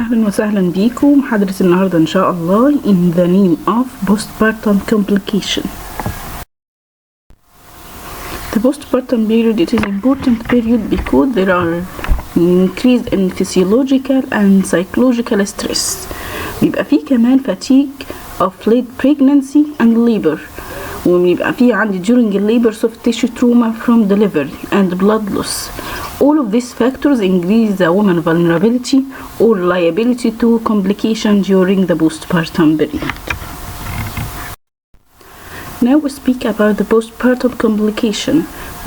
أهلا وسهلا بيكم. محاضرة النهاردة إن شاء الله in the name of postpartum complication. The postpartum period, it is important period because there are increase in physiological and psychological stress. بيبقى فيه كمان fatigue of late pregnancy and labor. وبيبقى فيه عندي during labor soft tissue trauma from delivery and blood loss. All of these factors increase the woman's vulnerability or liability to complication during the postpartum period. Now we speak about the postpartum complication,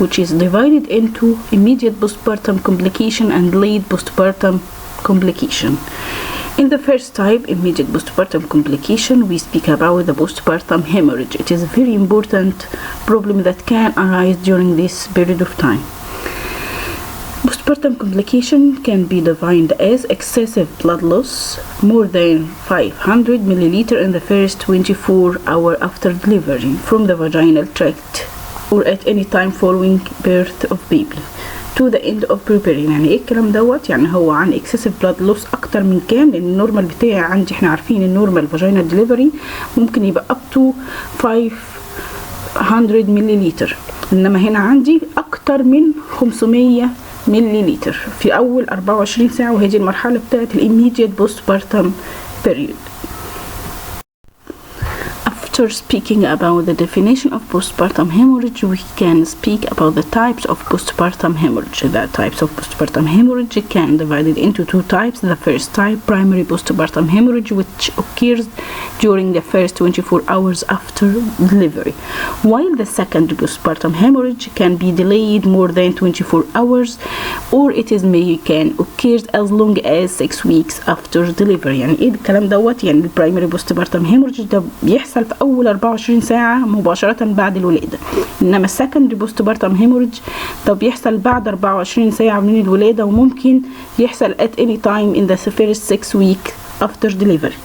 which is divided into immediate postpartum complication and late postpartum complication. In the first type, immediate postpartum complication, we speak about the postpartum hemorrhage. It is a very important problem that can arise during this period of time. Postpartum complication can be defined as excessive blood loss, more than 500 milliliter in the first 24 hours after delivery from the vaginal tract or at any time following birth of baby to the end of preparing. يعني ايه الكلام دوت؟ يعني هو عن excessive blood loss اكتر من كام؟ لان النورمال بتاعي عندي احنا عارفين النورمال vaginal delivery ممكن يبقى up to 500 milliliter، انما هنا عندي اكتر من 500 مليلتر في أول 24 ساعة، وهذه المرحلة بتاعت immediate postpartum period. After speaking about the definition of postpartum hemorrhage, we can speak about the types of postpartum hemorrhage. The types of postpartum hemorrhage can be divided into two types. The first type, primary postpartum hemorrhage, which occurs during the first 24 hours after delivery, while the second postpartum hemorrhage can be delayed more than 24 hours, or can occur as long as 6 weeks after delivery. يعني ايه الكلام دوت؟ يعني البرايمري postpartum hemorrhage ده بيحصل في أول 24 ساعة مباشرة بعد الولادة، إنما السكندري postpartum hemorrhage ده بيحصل بعد 24 ساعة من الولادة، وممكن يحصل at any time in the first 6 weeks after delivery.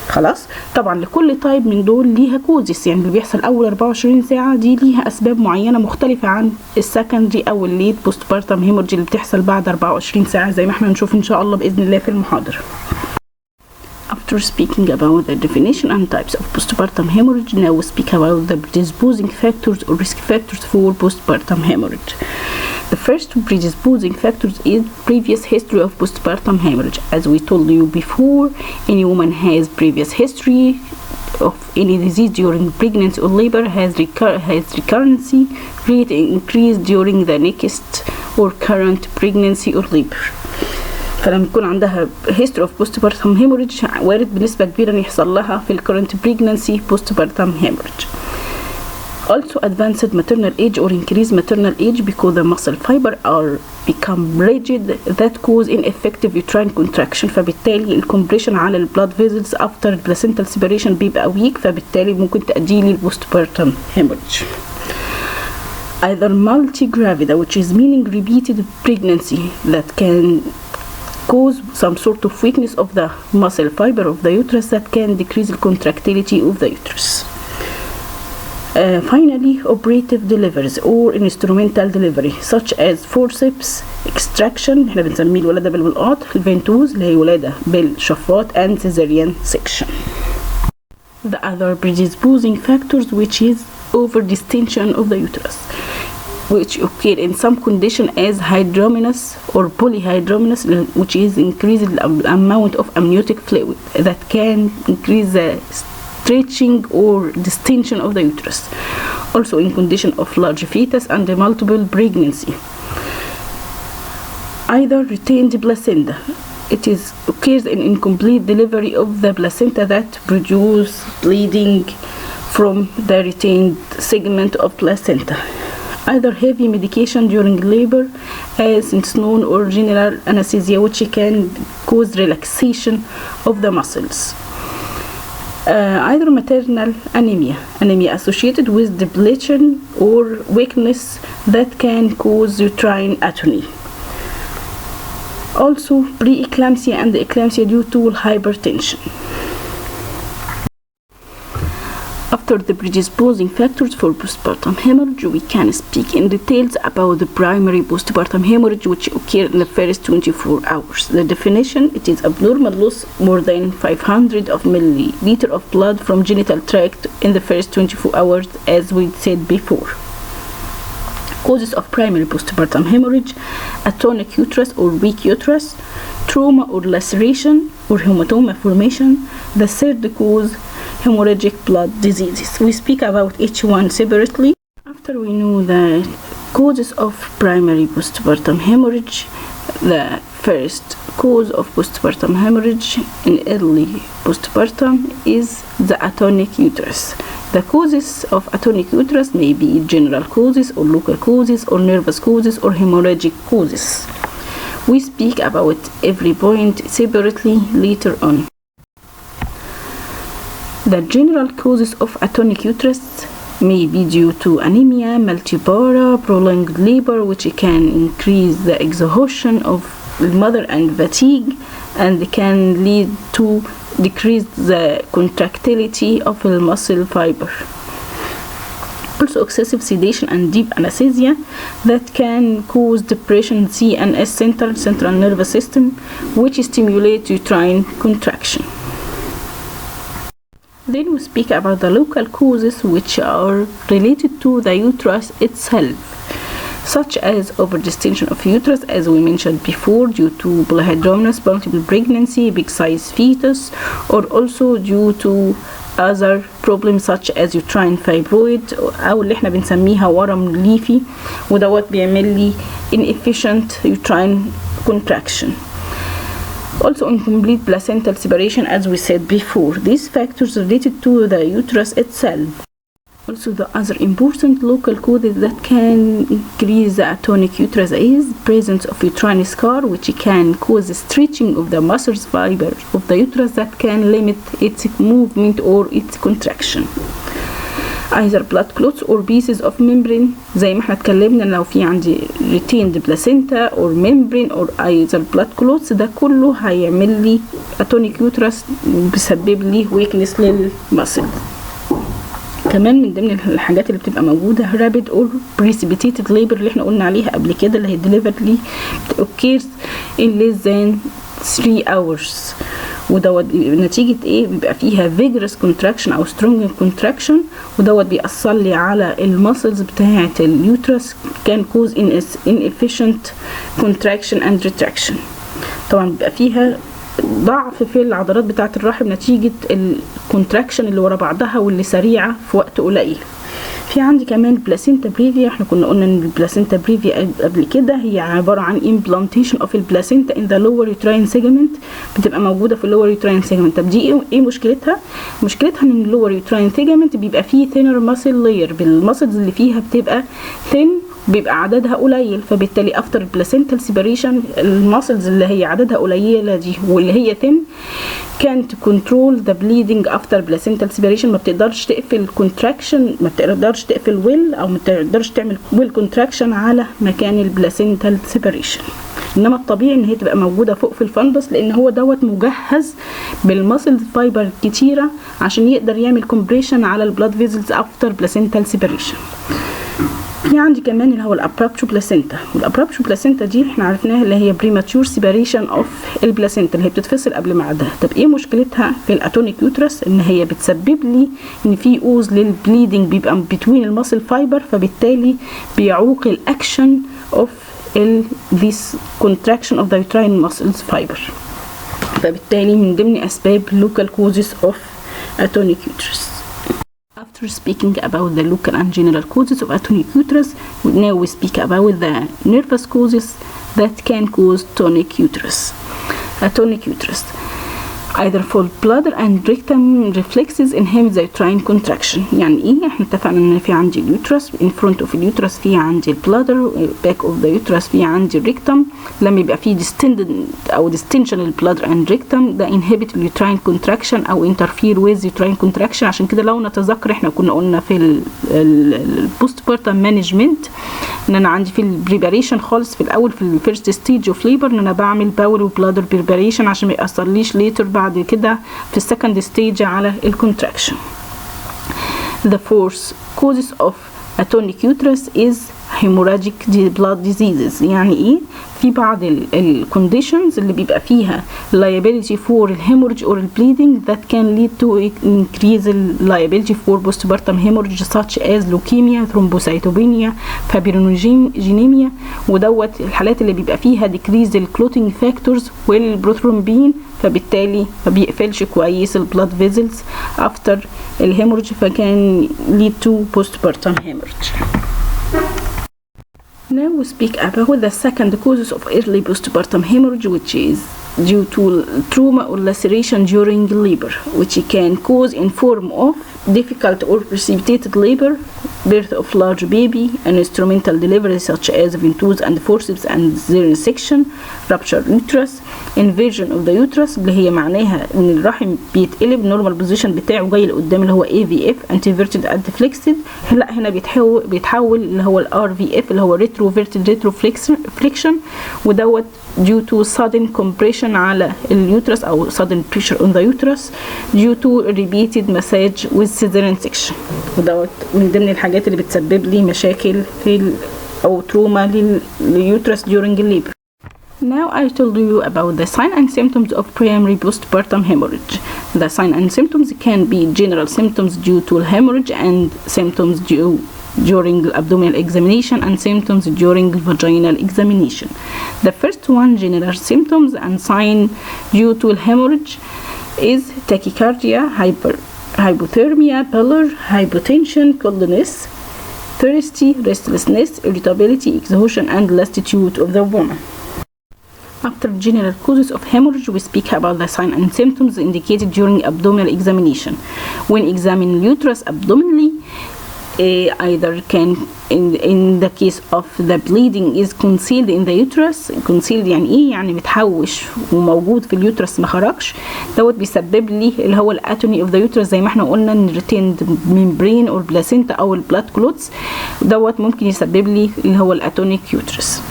خلاص، طبعا لكل تايب من دول ليها كوزيس، يعني اللي بيحصل أول 24 ساعة دي ليها أسباب معينة مختلفة عن السكندري أو الليت postpartum hemorrhage اللي بتحصل بعد 24 ساعة زي ما احنا هنشوف إن شاء الله بإذن الله في المحاضرة. After speaking about the definition and types of postpartum hemorrhage, now we speak about the predisposing factors or risk factors for postpartum hemorrhage. The first predisposing factors is previous history of postpartum hemorrhage. As we told you before, any woman has previous history of any disease during pregnancy or labor has recurrency rate increase during the next or current pregnancy or labor. فلما يكون عندها history of postpartum hemorrhage وارد بنسبة كبيرة ان يحصل لها في current pregnancy postpartum hemorrhage. Also advanced maternal age or increased maternal age because the muscle fiber are become rigid that cause ineffective uterine contraction، فبالتالي الكمبريشن على البلاد فيزلز after placental separation بيبقى weak، فبالتالي ممكن تؤدي لي postpartum hemorrhage. Either multigravida, which is meaning repeated pregnancy that can cause some sort of weakness of the muscle fiber of the uterus that can decrease the contractility of the uterus. Finally, operative deliveries or instrumental delivery such as forceps extraction، احنا بنسميه الولادة بالملقاط، الفنتوز اللي هي ولادة بالشفاط and cesarean section. The other predisposing factors, which is over distension of the uterus, which occur in some condition as hydromenous or polyhydromenous, which is increasing the amount of amniotic fluid that can increase the stretching or distension of the uterus. Also in condition of large fetus and multiple pregnancy. Either retained placenta, it is occurs in incomplete delivery of the placenta that produce bleeding from the retained segment of placenta. Either heavy medication during labor as it's known or general anesthesia, which can cause relaxation of the muscles. Either maternal anemia associated with depletion or weakness that can cause uterine atony. Also preeclampsia and eclampsia due to hypertension. After the predisposing factors for postpartum hemorrhage, we can speak in details about the primary postpartum hemorrhage which occur in the first 24 hours. The definition: it is abnormal loss more than 500 of milliliter of blood from genital tract in the first 24 hours, as we said before. Causes of primary postpartum hemorrhage: atonic uterus or weak uterus, trauma or laceration or hematoma formation. The third cause, hemorrhagic blood diseases. We speak about each one separately. After we know the causes of primary postpartum hemorrhage, the first cause of postpartum hemorrhage in early postpartum is the atonic uterus. The causes of atonic uterus may be general causes or local causes or nervous causes or hemorrhagic causes. We speak about every point separately later on. The general causes of atonic uterus may be due to anemia, multipara, prolonged labor, which can increase the exhaustion of the mother and fatigue, and can lead to decrease the contractility of the muscle fiber. Also, excessive sedation and deep anesthesia that can cause depression, CNS, central nervous system, which stimulate uterine contraction. Then we speak about the local causes which are related to the uterus itself, such as overdistension of uterus, as we mentioned before, due to polyhydramnios, multiple pregnancy, big size fetus, or also due to other problems such as uterine fibroid أو اللي احنا بنسميها ورم ليفي، ودوت بيعمل لي inefficient uterine contraction. Also, incomplete placental separation, as we said before. These factors related to the uterus itself. Also, the other important local causes that can increase the atonic uterus is presence of uterine scar, which can cause stretching of the muscles fiber of the uterus that can limit its movement or its contraction. Either blood clots or pieces of membrane، زي ما احنا اتكلمنا لو في عندي retained placenta or membrane or either blood clots، ده كله هيعمل لي atonic uterus، بيسبب لي weakness للمسل. كمان من ضمن الحاجات اللي بتبقى موجودة rapid or precipitated labor اللي احنا قلنا عليها قبل كده، اللي هي delivery occurs in less than 3 hours، ودوت نتيجة ايه؟ بيبقى فيها vigorous contraction او strong contraction، ودوت بيأثر لي على المسلز بتاعة اليوترس، كان cause inefficient contraction and retraction. طبعا بيبقى فيها ضعف في العضلات بتاعة الرحم نتيجة الكونتراكشن اللي ورا بعضها واللي سريعة في وقت قليل. في عندي كمان بلاسينتا بريفيا، احنا كنا قلنا ان البلاسينتا بريفيا قبل كده هي عبارة عن implantation of البلاسينتا in the lower uterine segment، بتبقى موجودة في اللور uterine segment. طب دي ايه مشكلتها؟ مشكلتها ان اللور uterine segment بيبقى فيه thinner muscle layer، بالمسلز اللي فيها بتبقى thin، بيبقى عددها قليل، فبالتالي after placental separation المسلز اللي هي عددها قليلة دي واللي هي thin can't control the bleeding after placental separation، ما بتقدرش تقفل contraction، ما بتقدرش تقفل will او ما بتقدرش تعمل will contraction على مكان البلاسنتال separation. انما الطبيعي ان هي تبقى موجودة فوق في الفندس، لان هو دوت مجهز بالمسل فايبر كتيرة عشان يقدر يعمل compression على البلاد فيزلز after placental separation. في عندي كمان اللي هو الابرابتو بلاسينتا، والابرابتو بلاسينتا دي احنا عرفناها اللي هي بريماتور سيباريشن اوف البلاسينتا اللي هي بتتفصل قبل ميعادها. طب ايه مشكلتها في الاتونيك يوترس؟ ان هي بتسبب لي ان في اوز للبليدنج بيبقى بتوين الماسل فايبر، فبالتالي بيعوق الاكشن اوف this contraction of the uterine muscles fiber، فبالتالي من ضمن اسباب local causes of atonic uterus. After speaking about the local and general causes of atonic uterus, now we speak about the nervous causes that can cause tonic uterus. Atonic uterus, either for bladder and rectum reflexes inhibit the uterine contraction. يعني ايه؟ احنا اتفقنا ان في عندي اليوترس، in front of اليوترس في عندي البلادر، back of the uterus في عندي الريكتم. لما يبقى في distended او distension البلادر and rectum ده inhibit uterine contraction او interfere with uterine contraction. عشان كده لو نتذكر احنا كنا قلنا في postpartum management ان انا عندي في البريباريشن خالص في الاول في الفيرست ستيج اوف ليبر ان انا بعمل باول وبلادر بريباريشن عشان ما يأثرليش ليتر بعد كده في السكند ستيج على الكونتراكشن. The fourth causes of atonic uterus is hemorrhagic blood diseases. يعني ايه؟ في بعض ال conditions اللي بيبقى فيها liability for hemorrhage or bleeding that can lead to increase liability for postpartum hemorrhage such as leukemia, thrombocytopenia, fibrinogenemia، ودوت الحالات اللي بيبقى فيها decrease clotting factors والبروثرومبين، فبالتالي ما بيقفلش كويس البلاد فيزلز after الهيموريدج، فكان lead to postpartum hemorrhage. Now we speak about the second causes of early postpartum hemorrhage, which is due to trauma or laceration during labor, which can cause in form of difficult or precipitated labor, birth of large baby, and instrumental delivery such as ventouse and forceps and cesarean section, ruptured uterus, inversion of the uterus اللي هي معناها ان الرحم بيتقلب normal position بتاعه جاي لقدام اللي هو AVF anteverted and flexed. لا هنا بيتحول اللي هو RVF اللي هو retroverted retroflexion، ودوت due to sudden compression على اليوترس او sudden pressure on the uterus due to repeated massage with cesarean section، ودوت من ضمن الحاجات اللي بتسبب لي مشاكل في او تروما لليوترس during labor. Now I told you about the signs and symptoms of primary postpartum hemorrhage. The signs and symptoms can be general symptoms due to hemorrhage and symptoms during abdominal examination and symptoms during vaginal examination. The first one, general symptoms and sign due to hemorrhage, is tachycardia, hypothermia, pallor, hypotension, coldness, thirsty, restlessness, irritability, exhaustion, and lassitude of the woman. After general causes of hemorrhage, we speak about the signs and symptoms indicated during abdominal examination. When examining uterus abdominally, either can in the case of the bleeding is concealed in the uterus. concealed يعني ايه؟ يعني متحوش وموجود في اليوترس ما خرجش، دوت بيسبب لي اللي هو الاتوني اوف ذا يوترس زي ما احنا قلنا ان retained membrane او البلاسينتا او البلاد كلوتس، دوت ممكن يسبب لي اللي هو الاتونيك يوترس.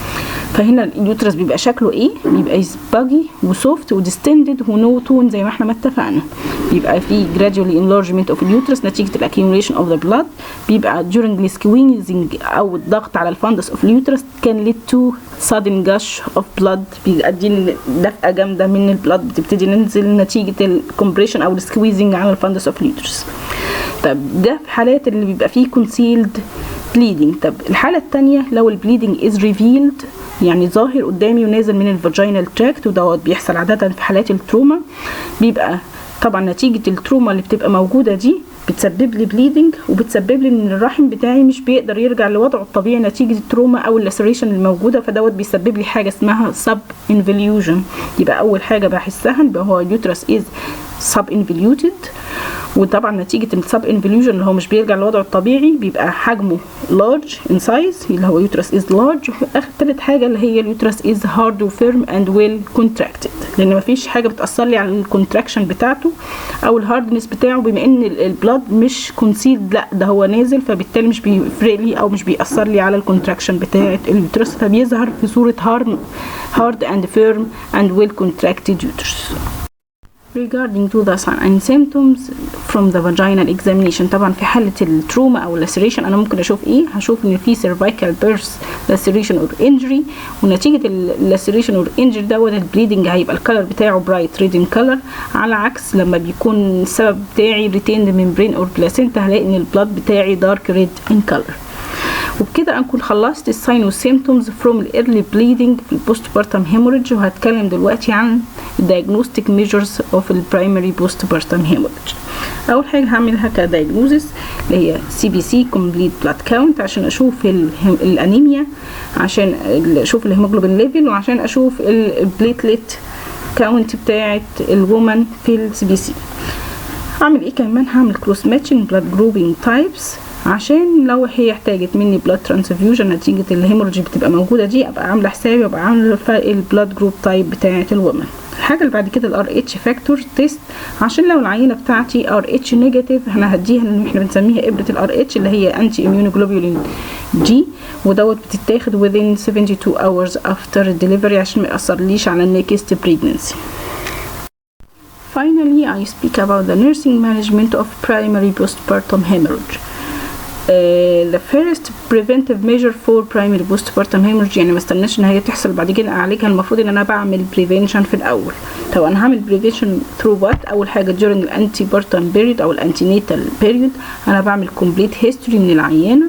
فهنا اليوترس بيبقى شكله ايه؟ بيبقى باجي وسوفت وديستندد ونو تون زي ما احنا ما اتفقنا. بيبقى في gradually enlargement of اليوترس نتيجة accumulation of the blood. بيبقى during squeezing او الضغط على الفندس of اليوترس can lead to sudden gush of blood، بيؤدي دفقة جامدة من البلاد بتبتدي ننزل نتيجة الكمبريشن او السكويزنج على الفندس of اليوترس. طب ده في حالات اللي بيبقى فيه concealed bleeding. طب الحالة التانية لو البليدنج is revealed يعني ظاهر قدامي ونازل من الفاجينال تراكت، ودوت بيحصل عادة في حالات التروما. بيبقى طبعا نتيجة التروما اللي بتبقى موجودة دي بتسبب لي بليدنج، وبتسبب لي ان الرحم بتاعي مش بيقدر يرجع لوضعه الطبيعي نتيجة التروما او اللاسريشن الموجودة، فدوت بيسبب لي حاجة اسمها سب انفليوجن. يبقى اول حاجة بحسها يبقى هو اليوترس از سب انفليوتد، وطبعا نتيجة السب انفليوجن اللي هو مش بيرجع لوضعه الطبيعي بيبقى حجمه large in size اللي هو يوترس is large. واخر تالت حاجة اللي هي اليوترس is hard وfirm and well contracted، لان مفيش حاجة بتأثر لي على الكونتراكشن بتاعته او الهاردنس بتاعه بما ان البلاد مش concealed، لا ده هو نازل، فبالتالي مش بيفرق لي او مش بيأثر لي على الكونتراكشن بتاعة اليوترس، فبيظهر في صورة hard and firm and well contracted uterus. Regarding to the signs and symptoms from the vaginal examination، طبعا في حالة التروما أو laceration أنا ممكن أشوف إيه؟ هشوف إن في cervical birth laceration or injury، ونتيجة laceration or injury دوت البليدنج هيبقى الكالر بتاعه bright red in color، على عكس لما بيكون السبب بتاعي retained membrane or placenta هلاقي إن البلاد بتاعي dark red in color. وبكده أكون خلصت الساين والسيمتومز from early bleeding في البوستبارتم hemorrhage، وهتكلم دلوقتي عن diagnostic measures of the primary postpartum hemorrhage. أول حاجة هعملها كdiagnosis اللي هي CBC complete blood count عشان أشوف الأنيميا، عشان أشوف الهيموجلوبين ليفل، وعشان أشوف البليتلت كاونت بتاعة الومن في الCBC. هعمل إيه كمان؟ هعمل cross matching blood grouping types عشان لو هي احتاجت مني بلاد ترانسفيوجن نتيجة الهيموريدج بتبقى موجودة دي ابقى عاملة حسابي وابقى عاملة البلاد جروب تايب بتاعة الومن. الحاجة اللي بعد كده الRH فاكتور تيست، عشان لو العينة بتاعتي RH نيجاتيف احنا هديها اللي احنا بنسميها ابرة الRH اللي هي انتي اميونوجلوبولين جي، ودوت بتتاخد within 72 hours after delivery عشان ما يأثرليش على النيكست pregnancy. Finally, I speak about the nursing management of primary postpartum hemorrhage. The first preventive measure for primary postpartum hemorrhage، يعني ما استناش ان هي تحصل بعد كده اعالجها، المفروض ان انا بعمل prevention في الاول. طب انا هعمل prevention through what؟ اول حاجه during الانتي بارتم period او الانتينيتال period انا بعمل complete history من العيانه.